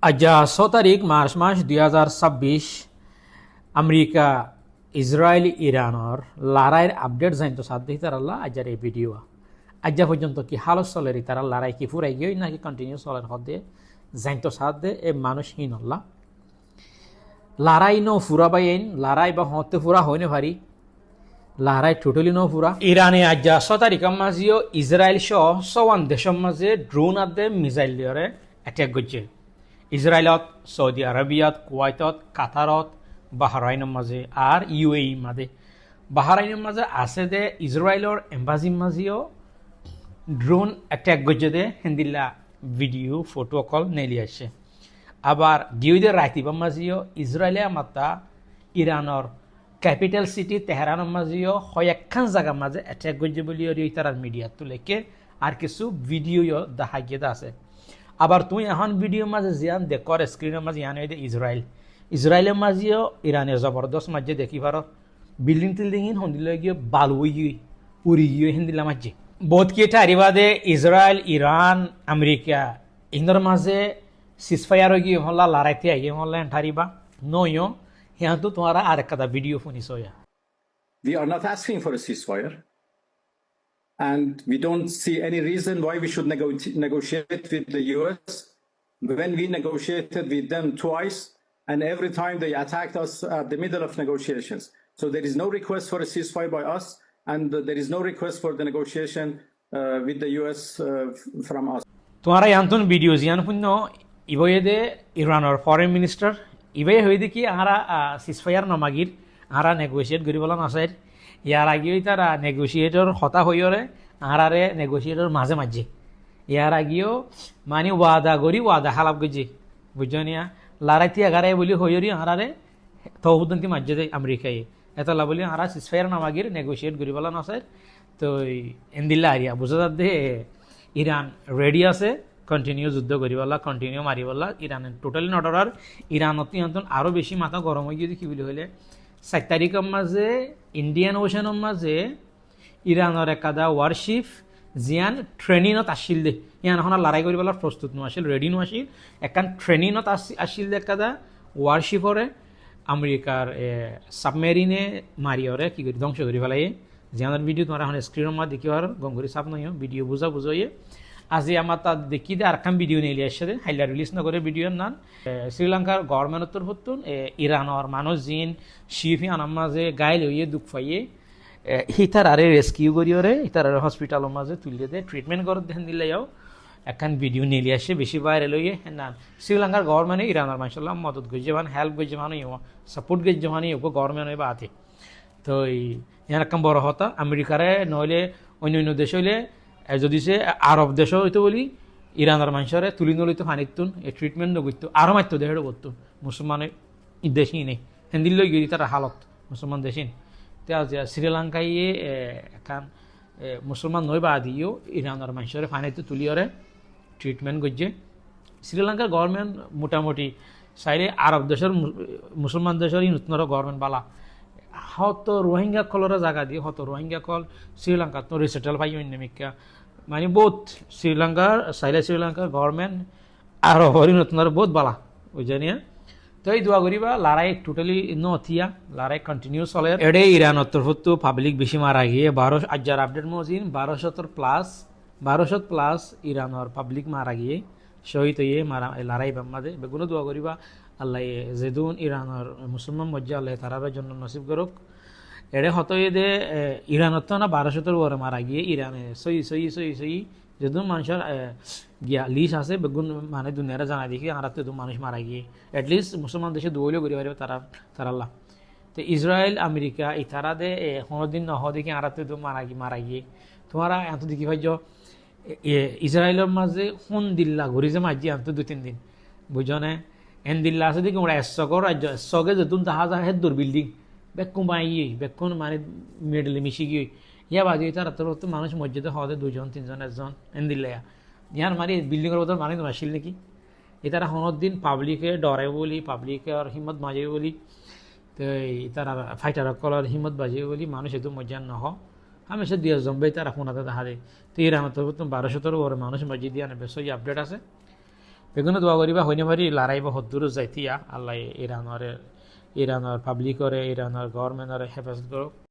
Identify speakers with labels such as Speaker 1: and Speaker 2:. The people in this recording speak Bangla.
Speaker 1: আজ 6 তারিখ মার্চ মাস 2026 আমেরিকা ইসরায়েল ইরানর লড়াইয়ের আপডেট জানতো সাধ্য তারাল্লা আজার এই ভিডিও আজ পর্যন্ত কি হালত চলের তারা লড়াই কি ফুরাই গিয়ে নাকি কন্টিনিউ চলের হদে জানতো সাধ্যে এ মানুষহীন হল্লা লড়াই ন ফুরা বাইন লড়াই বা হতে ফুরা হইনে ভারি লড়াই টোটালি ন ফুরা ইরানে আজ 6 তারিখ মাঝিও ইসরায়েল সহ সওয়ান দেশের মাঝে ড্রোন আদে মিসাইল দিয়ে অ্যাটাক করছে ইসরায়েলত সৌদি আরবিয়াত কুয়াইতত কাতারত বাহরাইনের মাঝে আর ইউএই মাঝে বাহরাইনের মাঝে আছে দে ইসরায়েলর এম্বাসির মাঝেও ড্রোন অ্যাটাক করছে দে হেন্দিল্লা ভিডিও ফটো কল নেলি আসছে আবার গিউদের রাইতিবার মাঝেও ইসরায়েলে মাত্রা ইরানর ক্যাপিটাল সিটি তেহরানের মাঝেও কয়েকখান জায়গার মাঝে অ্যাটাক করছে বলি তার মিডিয়া তুলেকে আর কিছু ভিডিও দেখা গিয়ে আছে আবার তুই এখন ভিডিও মাঝে জিয়ান দেখর স্ক্রিনের মাঝে ইয়ান হয়ে ইসরায়েলের মাঝেও ইরানের জবরদস্ত মাঝে দেখি পার বিল্ডিং টিল্ডিং হন্দিল গিয়ে বালু গিয়ে উড়ি গিয়ে হিন্দিলা মাঝে বহুত কি এটা আরিবাদে ইসরায়েল ইরান আমেরিকা ইন্দর মাঝে সিজফায়ার হয়ে গিয়ে হল্লা লড়াইতে আইয়ে হল্লা এন্ঠারিবা নয় হিয়াতো তোমার আর একটা ভিডিও শুনিস হইয়া
Speaker 2: We are not asking for a ceasefire. And we don't see any reason why we should negotiate with the US when we negotiated with them twice, and every time they attacked us at the middle of negotiations. So there is no request for a ceasefire by us, and there is no request for the negotiation with the US from us.
Speaker 1: তোমারা ইয়ান্তন ভিডিও জিয়ান শূন্য ইবয়ে ইরানৰ ফরেন মিনিষ্টাৰ ইবয়ে হয়ে দেখি আহারা সিজফায়ার নমাগির আহারা নেগোসিয়েট করিবলা নাচাইর ইয়ার আগেও তারা নেগোসিয়েটর হতা হইরে আহারে নেগোসিয়েটর মাঝে মাঝে ইয়ার আগেও মানে ওয়াদা করি ওয়াদা খালাপ গেছে বুঝনিয়া লড়াইতে এগারাই বলি হইরি আহারে তহবুদ্দন্তি মাঝে দেয় আমেরিকায় এতলা বলি আহারা সিজফায়ার নামাগির নেগোসিয়েট করিবলা নাচাইর তো এন্দিল্লা আরিয়া বুঝা যাতে ইরান রেডি আছে কন্টিনিউ যুদ্ধ করিবলা কন্টিনিউ মারিবলা ইরানের টোটালি নটরার ইরানত ইহঁতন আরও বেশি মাথা গরম হয়ে গিয়ে কি বলি হলে 7 তারিখের মাঝে ইন্ডিয়ান ওশানের মাঝে ইরানের একাদা ওয়ারশিপ জিয়ান ট্রেনিনত আসিল দে ইয়ান এখন লড়াই করিবলার প্রস্তুত আসিল রেডি আসিল একান ট্রেনিনত আসিল দে একাদা ওয়ারশিপরে আমেরিকার সাবমেরিনে মারিয়রে কি করি ধ্বংস করি পেলাই জিয়ানের ভিডিও তোমার এখন স্ক্রিনের মাঝে দেখি আর গঙ্গুরি সাপ নয় ভিডিও বুঝাইয়ে আজি আমার তার দেখি দে আর কাম ভিডিও নিয়ে আসছে হাইলা রিলিজ নকরে ভিডিওর নান শ্রীলঙ্কার গভর্নমেন্টর হতুন ইরানর মানুষ জিন শিফি আনার মাঝে গাইল হইয়ে দুঃখ পাইয়ে হিতার আরে রেস্কিউ করিওরে হিতার আরে হসপিটালের মাঝে তুলিয়ে দে ট্রিটমেন্ট করে দেখেন দিলে যাও একখান ভিডিও নিয়ে আসে বেশি বাইরে লইয়ে না শ্রীলঙ্কার গভর্নমেন্টে ইরানের মানুষের মদত করছে মানে হেল্প করছে মানে সাপোর্ট করছে মানে গভর্নমেন্ট বা আতে তো ইয়ার একখান বড় হতা আমেরিকারে নইলে অন্য দেশ হইলে যদি সে আরব দেশ হইতো বলি ইরানের মানুষের তুলি নলিত ফানিতুন এই ট্রিটমেন্ট নগরত আরও মাত্র দেহের করতো মুসলমানের দেশই নেই হেন্দিল লই গিয়ে তার হালত মুসলমান দেশিন তে শ্রীলঙ্কায় এখান মুসলমান নই বা দিয়েও ইরানের মানুষের ফানিতে তুলিয়রে ট্রিটমেন্ট করছে শ্রীলঙ্কার গভর্নমেন্ট মোটামুটি চাইলে আরব দেশের মুসলমান দেশের নতুন গভর্নমেন্ট বালা হয়তো রোহিঙ্গা কলর জায়গা দিয়ে হয়তো রোহিঙ্গা কল শ্রীলঙ্কা তো রিসেটেল পাই অন্যমিকা মানে বহুত শ্রীলঙ্কার চাইলে শ্রীলঙ্কার গভর্নমেন্ট আর হরি নতুন বহুত বালা বুঝে তো এই দোয়া করিবা লড়াই টোটালি নথিয়া লড়াই কন্টিনিউ চলে এডে ইরানের তরফতো পাবলিক বেশি মারা গিয়ে 12 আজার আপডেট মজিন 1200 প্লাস ইরানের পাবলিক মারা গিয়ে শহীদ হয়ে মারা লড়াই বাম্মাদে বেগুলো দোয়া করিবা আল্লাহ যেদুন ইরানের মুসলমান মজ্জা আল্লাহ তারাবের জন্য নসিব করুক এড়ে হতই দে ইরানত তো না 1200 ওরে মারা গিয়ে ইরানে সই যেদুন মানুষের গিয়া লিস্ট আছে বেগুন মানে দুনিয়ারে জানা দেখি আরাতে দু মানুষ মারা গিয়ে এটলিস্ট মুসলমান দেশে দৌলেও করি পারবে তারাল্লাহ তো ইসরায়েল আমেরিকা এই তারা দে কোনোদিন নহ দেখি আরাতে দু মারা গিয়ে তোমারা এত দেখি ভাই ইসরায়েলের মাঝে কোন দিল্লা ঘুরি যে মাঝি আনতো 2-3 দিন বুঝনে এন দিল্লা আছে দেখি ওরা এসগর রাজ্য এসগে যেতুন তাহা যা হেদুর বিল্ডিং বেকুন বাইয়ে বেকুন মানে মিডলে মিশি গিয়ে ইয়া বাজি তারা তোর তো মানুষ মসজিদে হওয়াতে 2-3 একজন এন দিল্লা ইয়ার মানে বিল্ডিংয়ের বদল মানে তোমার আসিল নাকি এ তারা হনের দিন পাবলিকে ডরে বলি পাবলিকের হিম্মত বাজে বলি তো তারা ফাইটার কলার হিম্মত বাজে বলি মানুষ এত মজ্জা নহ হামেশা দিয়ে জম্বে তারা ফোনাতে দেখা দেয় তো ইরানের তরফ 1200 ওর মানুষ মসজিদ দিয়ে আনবে সই আপডেট আছে বেগুনে দোয়া করিবা হইনে পারি লড়াইব হদ্দুর যাইতিয়া আল্লাহ ইরানের পাবলিকরে ইরানের গভর্নমেন্টরে হেফাজত করুক